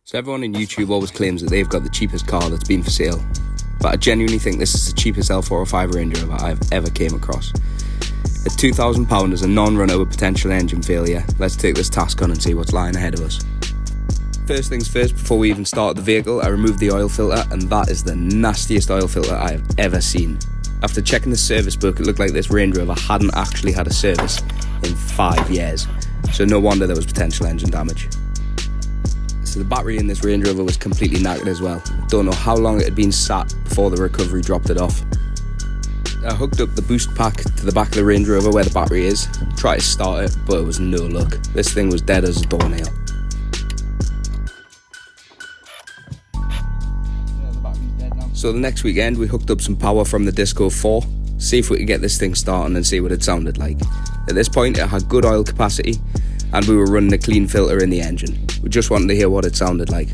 So everyone on YouTube always claims that they've got the cheapest car that's been for sale, but I genuinely think this is the cheapest L405 Range Rover I've ever came across. At £2,000 as a non-runner with potential engine failure, let's take this task on and see what's lying ahead of us. First things first, before we even start the vehicle, I removed the oil filter, and that is the nastiest oil filter I have ever seen. After checking the service book, it looked like this Range Rover hadn't actually had a service in 5 years, so no wonder there was potential engine damage. So the battery in this Range Rover was completely knackered as well. Don't know how long it had been sat before the recovery dropped it off. I hooked up the boost pack to the back of the Range Rover where the battery is, tried to start it, but it was no luck. This thing was dead as a doornail. So the next weekend we hooked up some power from the Disco 4, see if we could get this thing starting and see what it sounded like. At this point it had good oil capacity and we were running a clean filter in the engine. We just wanted to hear what it sounded like.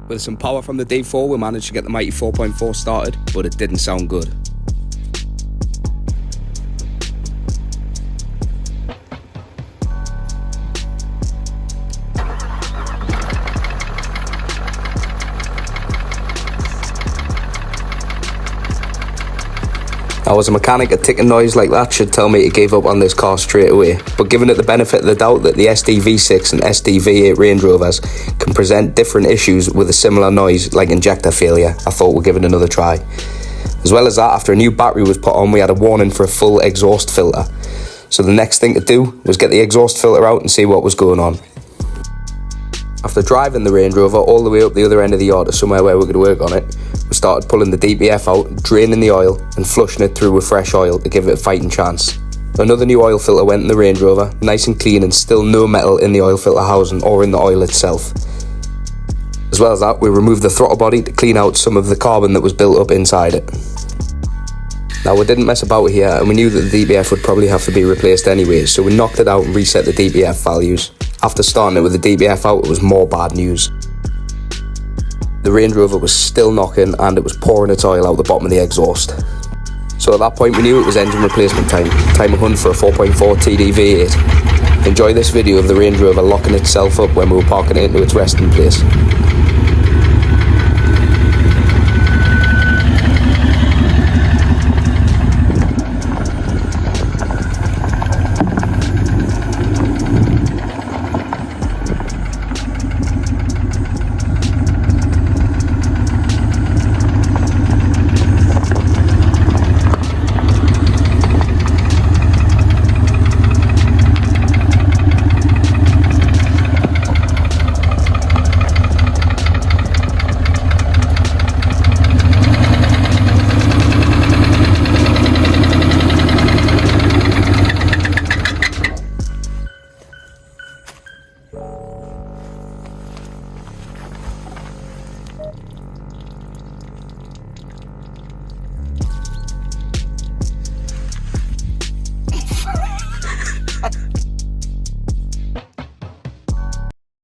With some power from the D4, we managed to get the mighty 4.4 started, but it didn't sound good. Now, as a mechanic, a ticking noise like that should tell me to give up on this car straight away, but given it the benefit of the doubt that the SD-V6 and SD-V8 Range Rovers can present different issues with a similar noise like injector failure, I thought we'd give it another try. As well as that, after a new battery was put on, we had a warning for a full exhaust filter. So the next thing to do was get the exhaust filter out and see what was going on. After driving the Range Rover all the way up the other end of the yard to somewhere where we could work on it, we started pulling the DPF out, draining the oil and flushing it through with fresh oil to give it a fighting chance. Another new oil filter went in the Range Rover, nice and clean, and still no metal in the oil filter housing or in the oil itself. As well as that, we removed the throttle body to clean out some of the carbon that was built up inside it. Now, we didn't mess about here and we knew that the DPF would probably have to be replaced anyway, so we knocked it out and reset the DPF values. After starting it with the DPF out, it was more bad news. The Range Rover was still knocking and it was pouring its oil out the bottom of the exhaust. So at that point we knew it was engine replacement time. Time to hunt for a 4.4 TD V8. Enjoy this video of the Range Rover locking itself up when we were parking it into its resting place.